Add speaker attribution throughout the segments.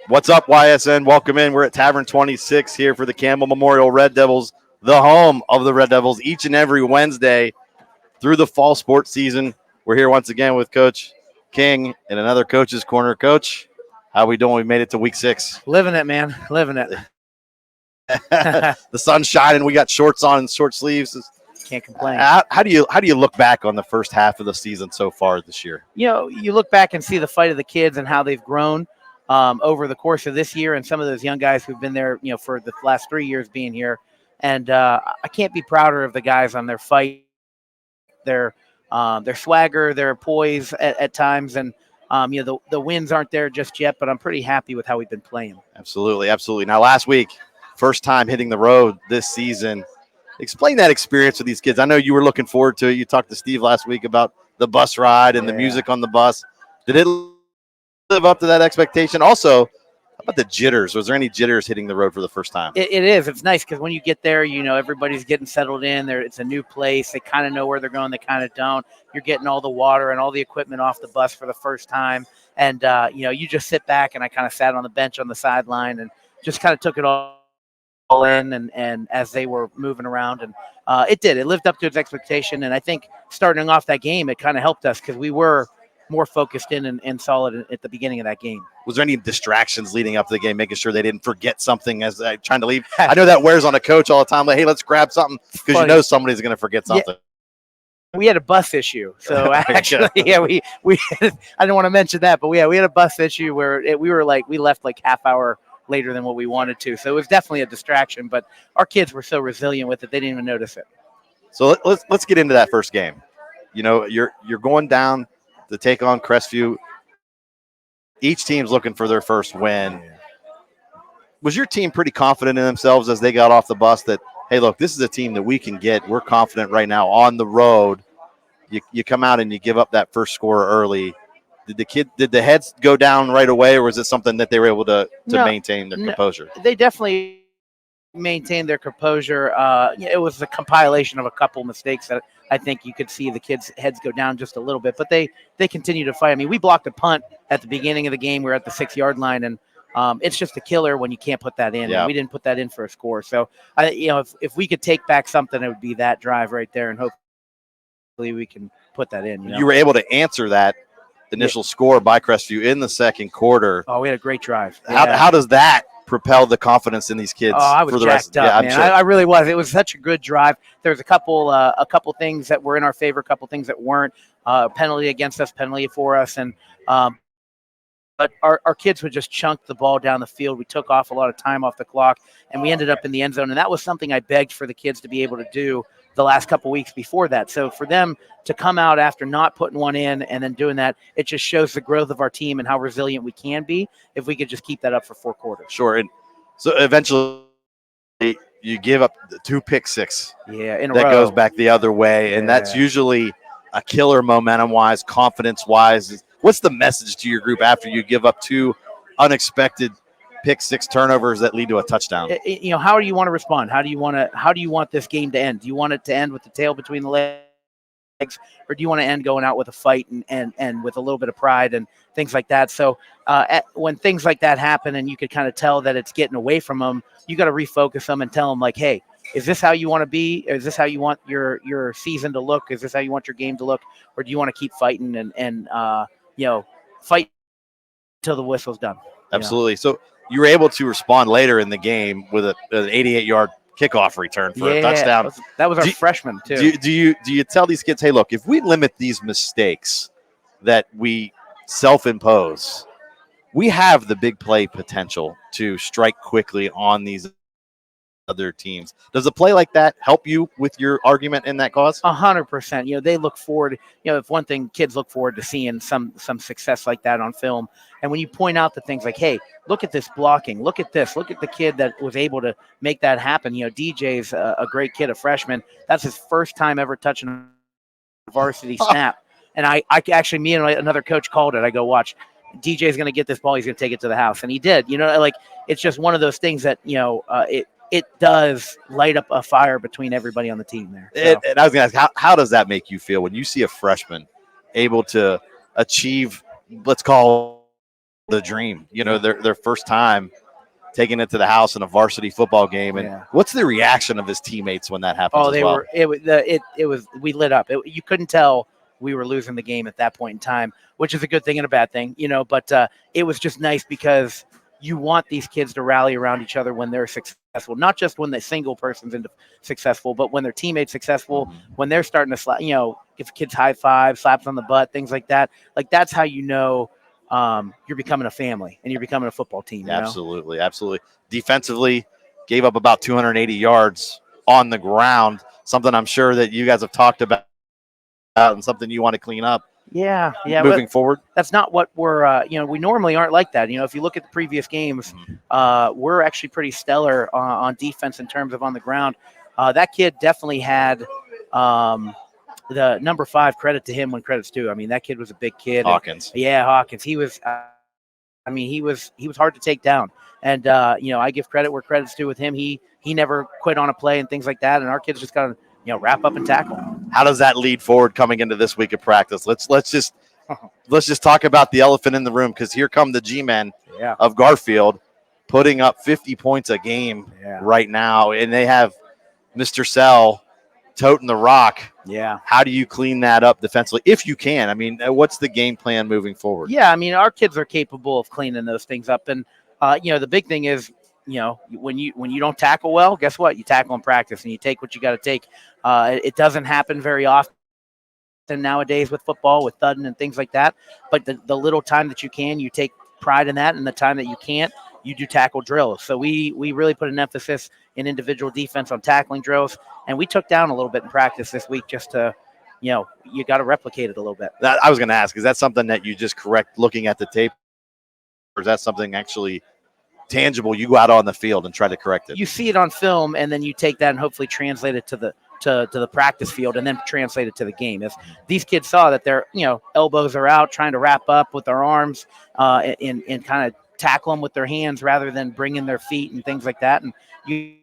Speaker 1: What's up, YSN? Welcome in. We're at Tavern 26 here for the Campbell Memorial Red Devils, the home of the Red Devils, each and every Wednesday through the fall sports season. We're here once again with Coach King in another Coach's Corner. Coach, how we doing? We made it to week 6.
Speaker 2: Living it, man. Living it.
Speaker 1: The sun's shining. We got shorts on and short sleeves.
Speaker 2: Can't complain.
Speaker 1: How do you look back on the first half of the season so far this year?
Speaker 2: You look back and see the fight of the kids and how they've grown over the course of this year, and some of those young guys who've been there, for the last 3 years being here. And I can't be prouder of the guys on their fight, their swagger, their poise at times, and the wins aren't there just yet, but I'm pretty happy with how we've been playing.
Speaker 1: Absolutely. Now, last week, first time hitting the road this season. Explain that experience with these kids. I know you were looking forward to it. You talked to Steve last week about the bus ride and the music on the bus. Did it live up to that expectation? Also, how about the jitters? Was there any jitters hitting the road for the first time?
Speaker 2: It is. It's nice because when you get there, everybody's getting settled in. It's a new place. They kind of know where they're going. They kind of don't. You're getting all the water and all the equipment off the bus for the first time. And, you just sit back, and I kind of sat on the bench on the sideline and just kind of took it all in and as they were moving around. And it lived up to its expectation. And I think starting off that game, it kind of helped us because we were more focused in and solid at the beginning of that game.
Speaker 1: Was there any distractions leading up to the game, making sure they didn't forget something as they're trying to leave? I know that wears on a coach all the time. Like, hey, let's grab something, because somebody's going to forget something.
Speaker 2: Yeah. We had a bus issue. So actually, we I don't want to mention that, but we had a bus issue where we left like half hour later than what we wanted to. So it was definitely a distraction, but our kids were so resilient with it, they didn't even notice it.
Speaker 1: So let's get into that first game. You're going down to take on Crestview. Each team's looking for their first win. Was your team pretty confident in themselves as they got off the bus that, hey, look, this is a team that we can get. We're confident right now on the road. You come out and you give up that first score early. Did the heads go down right away, or was it something that they were able to maintain their composure?
Speaker 2: They definitely maintained their composure. It was a compilation of a couple mistakes that I think you could see the kids' heads go down just a little bit, but they continue to fight. I mean, we blocked a punt at the beginning of the game. We were at the 6-yard line, and it's just a killer when you can't put that in.
Speaker 1: Yeah.
Speaker 2: And we didn't put that in for a score. So, if we could take back something, it would be that drive right there, and hopefully we can put that in.
Speaker 1: You were able to answer that initial score by Crestview in the second quarter.
Speaker 2: Oh, we had a great drive.
Speaker 1: How does that propel the confidence in these kids?
Speaker 2: Oh, I was
Speaker 1: for the
Speaker 2: jacked
Speaker 1: rest?
Speaker 2: up,
Speaker 1: Yeah,
Speaker 2: man.
Speaker 1: I'm sure.
Speaker 2: I really was. It was such a good drive. There was a couple things that were in our favor, a couple things that weren't. Penalty against us, penalty for us, and but our kids would just chunk the ball down the field. We took off a lot of time off the clock, and we ended up in the end zone. And that was something I begged for the kids to be able to do the last couple weeks before that. So for them to come out after not putting one in and then doing that, it just shows the growth of our team and how resilient we can be if we could just keep that up for 4 quarters.
Speaker 1: Sure. And so eventually you give up the 2 pick six.
Speaker 2: Yeah, in a
Speaker 1: that
Speaker 2: row.
Speaker 1: goes back the other way, and that's usually a killer momentum-wise, confidence-wise. What's the message to your group after you give up 2 unexpected pick 6 turnovers that lead to a touchdown?
Speaker 2: How do you want to respond? How do you want this game to end? Do you want it to end with the tail between the legs, or do you want to end going out with a fight and with a little bit of pride and things like that? So when things like that happen and you could kind of tell that it's getting away from them, you got to refocus them and tell them, like, hey, is this how you want to be? Is this how you want your season to look? Is this how you want your game to look? Or do you want to keep fighting and fight until the whistle's done?
Speaker 1: Absolutely. So you were able to respond later in the game with an 88-yard kickoff return for a touchdown.
Speaker 2: That was our freshman too.
Speaker 1: Do you tell these kids, hey, look, if we limit these mistakes that we self-impose, we have the big play potential to strike quickly on these other teams. Does a play like that help you with your argument in that cause?
Speaker 2: 100%. They look forward. If one thing, kids look forward to seeing some success like that on film. And when you point out the things like, hey, look at this blocking, look at this, look at the kid that was able to make that happen. DJ's a great kid, a freshman. That's his first time ever touching a varsity snap. And I actually, me and another coach called it. I go, watch, DJ's going to get this ball. He's going to take it to the house. And he did. It's just one of those things that, it does light up a fire between everybody on the team there. So.
Speaker 1: And I was going to ask, how does that make you feel when you see a freshman able to achieve, let's call the dream. Their first time taking it to the house in a varsity football game. And what's the reaction of his teammates when that happens?
Speaker 2: We lit up. You couldn't tell we were losing the game at that point in time, which is a good thing and a bad thing, but it was just nice because you want these kids to rally around each other when they're successful, not just when the single person's successful, but when their teammate's successful, when they're starting to slap, give kids high five, slaps on the butt, things like that. Like, that's how you're becoming a family and you're becoming a football team.
Speaker 1: Absolutely. Defensively, gave up about 280 yards on the ground, something I'm sure that you guys have talked about and something you want to clean up.
Speaker 2: Yeah.
Speaker 1: Moving forward,
Speaker 2: that's not what we're. We normally aren't like that. If you look at the previous games, we're actually pretty stellar on defense in terms of on the ground. That kid definitely had the number 5. Credit to him when credit's due. I mean, that kid was a big kid.
Speaker 1: Hawkins.
Speaker 2: Hawkins. He was. He was hard to take down. And I give credit where credit's due with him. He never quit on a play and things like that. And our kids just got to wrap up and tackle.
Speaker 1: How does that lead forward coming into this week of practice? Let's just talk about the elephant in the room, because here come the G-men of Garfield putting up 50 points a game right now, and they have Mr. Sell toting the rock.
Speaker 2: Yeah.
Speaker 1: How do you clean that up defensively, if you can? I mean, what's the game plan moving forward?
Speaker 2: Yeah, I mean, our kids are capable of cleaning those things up, and the big thing is, when you don't tackle well, guess what? You tackle in practice and you take what you got to take. It doesn't happen very often nowadays with football, with thudding and things like that. But the little time that you can, you take pride in that, and the time that you can't, you do tackle drills. So we really put an emphasis in individual defense on tackling drills, and we took down a little bit in practice this week just to, you got to replicate it a little bit.
Speaker 1: I was going to ask, is that something that you just correct looking at the tape, or is that something actually tangible you go out on the field and try to correct it?
Speaker 2: You see it on film, and then you take that and hopefully translate it to the practice field, and then translate it to the game. If these kids saw that their elbows are out, trying to wrap up with their arms and kind of tackle them with their hands rather than bring in their feet and things like that, and you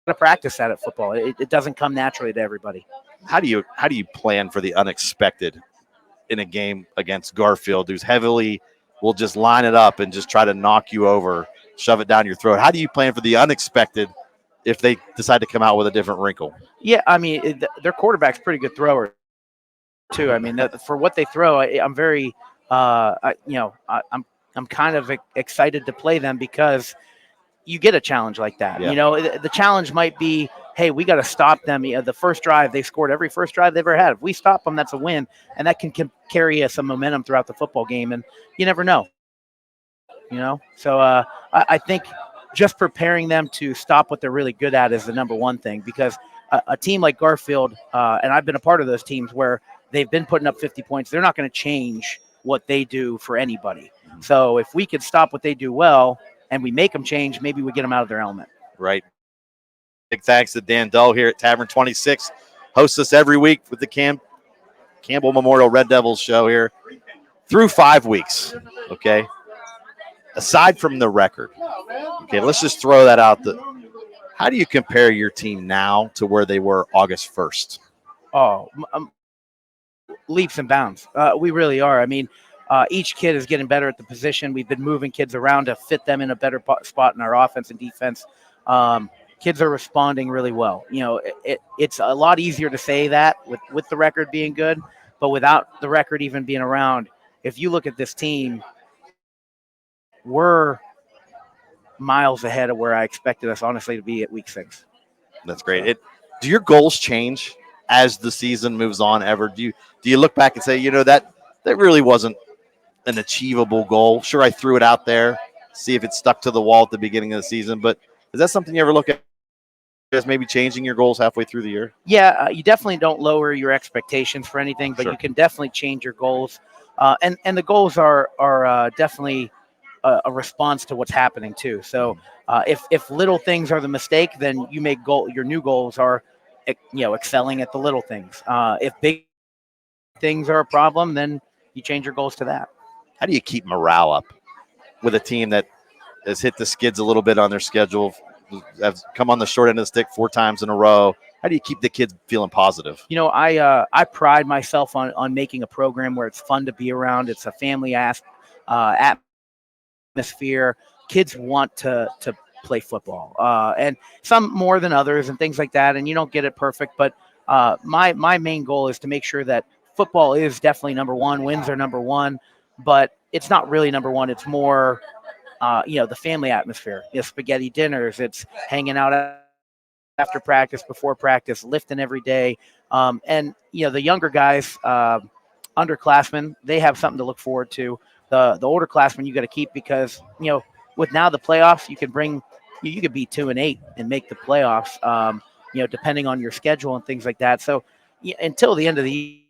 Speaker 2: got to practice that at football. It doesn't come naturally to everybody.
Speaker 1: How do you plan for the unexpected in a game against Garfield, who's heavily will just line it up and just try to knock you over, shove it down your throat? How do you plan for the unexpected if they decide to come out with a different wrinkle?
Speaker 2: Yeah, I mean, their quarterback's a pretty good thrower too. I mean, for what they throw, I'm very, I'm kind of excited to play them, because you get a challenge like that.
Speaker 1: Yeah.
Speaker 2: The challenge might be, hey, we got to stop them. The first drive, they scored every first drive they've ever had. If we stop them, that's a win, and that can carry some momentum throughout the football game, and you never know. So I think just preparing them to stop what they're really good at is the number one thing, because a team like Garfield, and I've been a part of those teams where they've been putting up 50 points, they're not going to change what they do for anybody. So if we could stop what they do well and we make them change, maybe we get them out of their element.
Speaker 1: Right. Big thanks to Dan Dull here at Tavern 26. Hosts us every week with the Campbell Memorial Red Devils show here through 5 weeks. Okay. Aside from the record, okay, let's just throw that out. How do you compare your team now to where they were August 1st?
Speaker 2: Oh, leaps and bounds. We really are. I mean, each kid is getting better at the position. We've been moving kids around to fit them in a better spot in our offense and defense. Kids are responding really well. It's a lot easier to say that with the record being good, but without the record even being around, if you look at this team, we're miles ahead of where I expected us, honestly, to be at week 6.
Speaker 1: That's great. Do your goals change as the season moves on ever? Do you look back and say, that really wasn't an achievable goal? Sure, I threw it out there, see if it stuck to the wall at the beginning of the season, but is that something you ever look at as maybe changing your goals halfway through the year?
Speaker 2: Yeah, you definitely don't lower your expectations for anything, but
Speaker 1: Sure.
Speaker 2: You can definitely change your goals. And the goals are definitely a response to what's happening too. So if little things are the mistake, then you make your new goals are, excelling at the little things. If big things are a problem, then you change your goals to that.
Speaker 1: How do you keep morale up with a team that has hit the skids a little bit on their schedule, have come on the short end of the stick 4 times in a row? How do you keep the kids feeling positive?
Speaker 2: I pride myself on making a program where it's fun to be around. It's a family atmosphere. atmosphere. Kids want to play football, and some more than others, and things like that. And you don't get it perfect, but my main goal is to make sure that football is definitely number one. Wins are number one, but it's not really number one. It's more, the family atmosphere. Spaghetti dinners. It's hanging out after practice, before practice, lifting every day, and the younger guys, underclassmen, they have something to look forward to. The older classmen you got to keep because with now the playoffs, you can bring you could be 2-8 and make the playoffs. Depending on your schedule and things like that. So until the end of the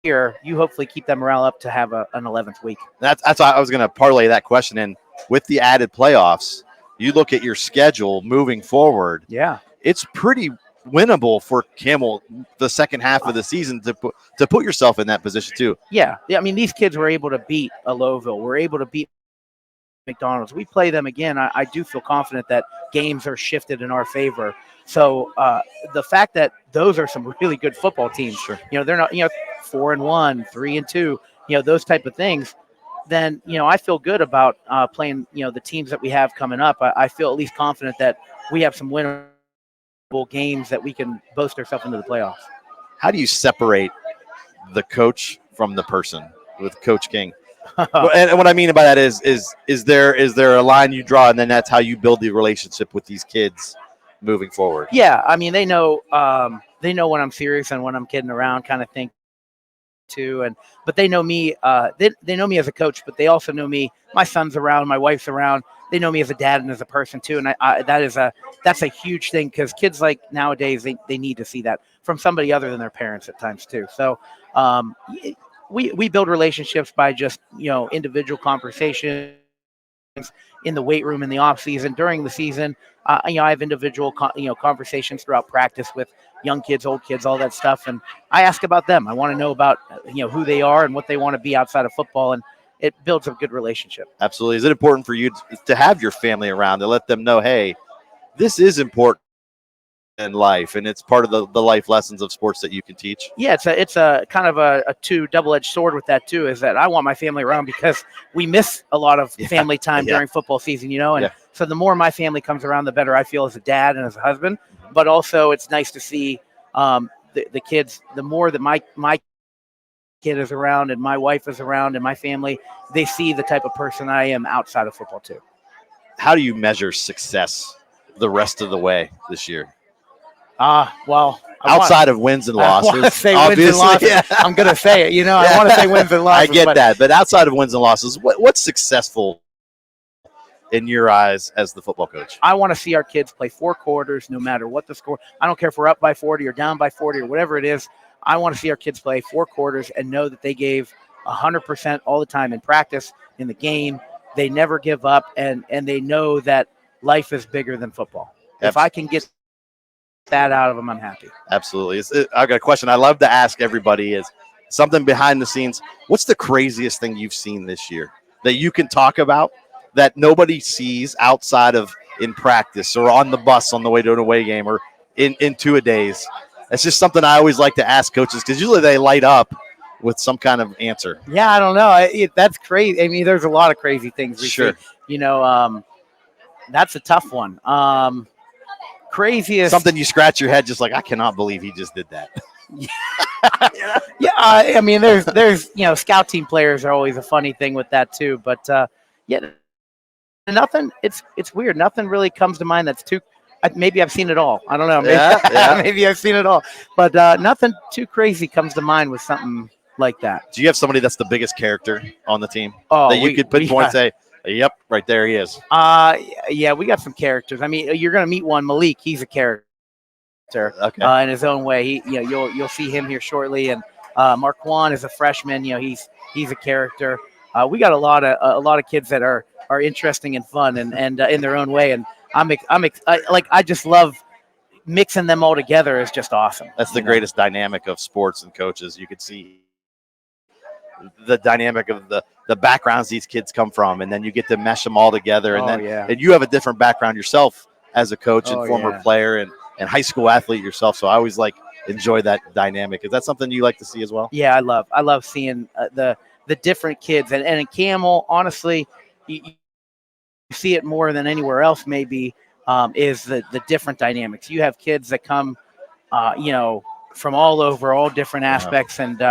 Speaker 2: year, you hopefully keep that morale up to have an 11th week.
Speaker 1: That's why I was going to parlay that question in with the added playoffs. You look at your schedule moving forward.
Speaker 2: Yeah,
Speaker 1: it's pretty winnable for Campbell the second half of the season to put yourself in that position too.
Speaker 2: Yeah. I mean, these kids were able to beat a Lowville. We're able to beat McDonald's. We play them again. I do feel confident that games are shifted in our favor. So the fact that those are some really good football teams,
Speaker 1: sure.
Speaker 2: They're not 4-1, 3-2, those type of things. Then I feel good about playing the teams that we have coming up. I feel at least confident that we have some winnable games that we can boast ourselves into the playoffs.
Speaker 1: How do you separate the coach from the person with Coach King? And what I mean by that is there a line you draw, and then that's how you build the relationship with these kids moving forward?
Speaker 2: Yeah, I mean they know when I'm serious and when I'm kidding around, kind of thing too. But they know me. They know me as a coach, but they also know me. My son's around, my wife's around. They know me as a dad and as a person too, and that's a huge thing because kids like nowadays they need to see that from somebody other than their parents at times too. So we build relationships by just individual conversations in the weight room in the off season. During the season, I have individual conversations throughout practice with young kids, old kids, all that stuff, and I ask about them. I want to know about who they are and what they want to be outside of football, and it builds a good relationship.
Speaker 1: Absolutely. Is it important for you to have your family around to let them know, hey, this is important in life, and it's part of the life lessons of sports that you can teach?
Speaker 2: Yeah, it's a kind of a double-edged sword with that too, is that I want my family around because we miss a lot of family time during football season, and so the more my family comes around, the better I feel as a dad and as a husband. But also it's nice to see the kids, the more that my kid is around and my wife is around and my family, they see the type of person I am outside of football too.
Speaker 1: How do you measure success the rest of the way this year?
Speaker 2: Well,
Speaker 1: outside of wins and losses,
Speaker 2: I want to say wins and losses. Yeah. I'm going to say it. I want to say wins and losses.
Speaker 1: I get that, but outside of wins and losses, what's successful in your eyes as the football coach?
Speaker 2: I want to see our kids play 4 quarters, no matter what the score. I don't care if we're up by 40 or down by 40 or whatever it is. I want to see our kids play 4 quarters and know that they gave 100% all the time in practice, in the game. They never give up, and they know that life is bigger than football. If I can get that out of them, I'm happy.
Speaker 1: Absolutely. I've got a question I love to ask everybody is something behind the scenes. What's the craziest thing you've seen this year that you can talk about that nobody sees outside of in practice or on the bus on the way to an away game or in 2-a-days? It's just something I always like to ask coaches because usually they light up with some kind of answer.
Speaker 2: Yeah, I don't know. That's crazy. I mean, there's a lot of crazy things.
Speaker 1: Sure.
Speaker 2: That's a tough one. Craziest.
Speaker 1: Something you scratch your head just like, I cannot believe he just did that.
Speaker 2: Yeah. I mean, there's scout team players are always a funny thing with that too. But nothing. It's weird. Nothing really comes to mind that's too. Maybe I've seen it all. I don't know. Maybe, maybe I've seen it all. But nothing too crazy comes to mind with something like that.
Speaker 1: Do you have somebody that's the biggest character on the team that you could pinpoint and say, yep, right there he is?
Speaker 2: Yeah, we got some characters. I mean, you're going to meet one, Malik. He's a character in his own way. You'll see him here shortly. And Marquand is a freshman. He's a character. We got a lot of kids that are interesting and fun and in their own way. And I just love mixing them all together. Is just awesome.
Speaker 1: That's the greatest dynamic of sports and coaches. You could see the dynamic of the backgrounds these kids come from, and then you get to mesh them all together. And and you have a different background yourself as a coach and former player and high school athlete yourself. So I always enjoy that dynamic. Is that something you like to see as well?
Speaker 2: Yeah, I love seeing the different kids and in Camel, honestly, see it more than anywhere else, maybe, is the different dynamics. You have kids that come, from all over, all different aspects, and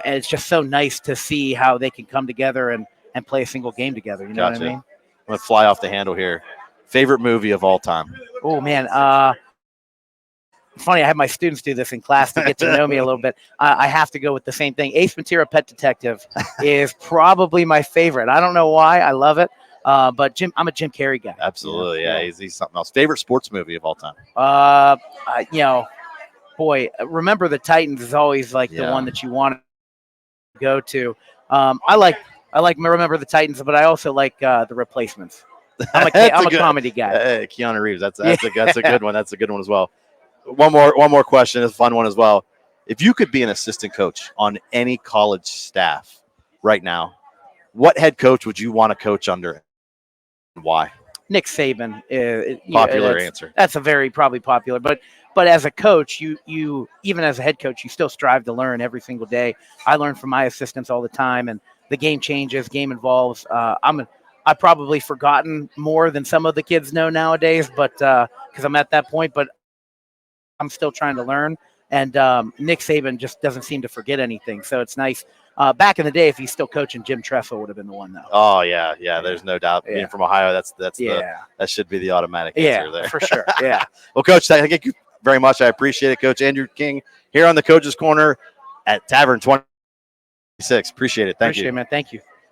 Speaker 2: it's just so nice to see how they can come together and play a single game together. You know what I mean?
Speaker 1: I'm gonna fly off the handle here. Favorite movie of all time?
Speaker 2: Oh man, funny. I have my students do this in class to get to know me a little bit. I have to go with the same thing. Ace Ventura: Pet Detective is probably my favorite. I don't know why. I love it. But I'm a Jim Carrey guy.
Speaker 1: Absolutely, yeah. He's something else. Favorite sports movie of all time?
Speaker 2: Boy, Remember the Titans is always like the one that you want to go to. I like Remember the Titans, but I also like The Replacements. I'm a comedy guy.
Speaker 1: Keanu Reeves. That's a good one. That's a good one as well. One more question. It's a fun one as well. If you could be an assistant coach on any college staff right now, what head coach would you want to coach under? And why?
Speaker 2: Nick Saban.
Speaker 1: Popular answer.
Speaker 2: That's a very probably popular, but as a coach, you even as a head coach, you still strive to learn every single day. I learn from my assistants all the time, and the game changes, game evolves. I've probably forgotten more than some of the kids know nowadays, but because I'm at that point, but I'm still trying to learn. And Nick Saban just doesn't seem to forget anything, so it's nice. Back in the day, if he's still coaching, Jim Tressel would have been the one, though.
Speaker 1: Oh yeah. There's no doubt. Being from Ohio, that should be the automatic answer there.
Speaker 2: For sure. Yeah.
Speaker 1: Well, Coach, thank you very much. I appreciate it, Coach Andrew King, here on the Coach's Corner at Tavern 26. Appreciate it. Thank you,
Speaker 2: man. Thank you.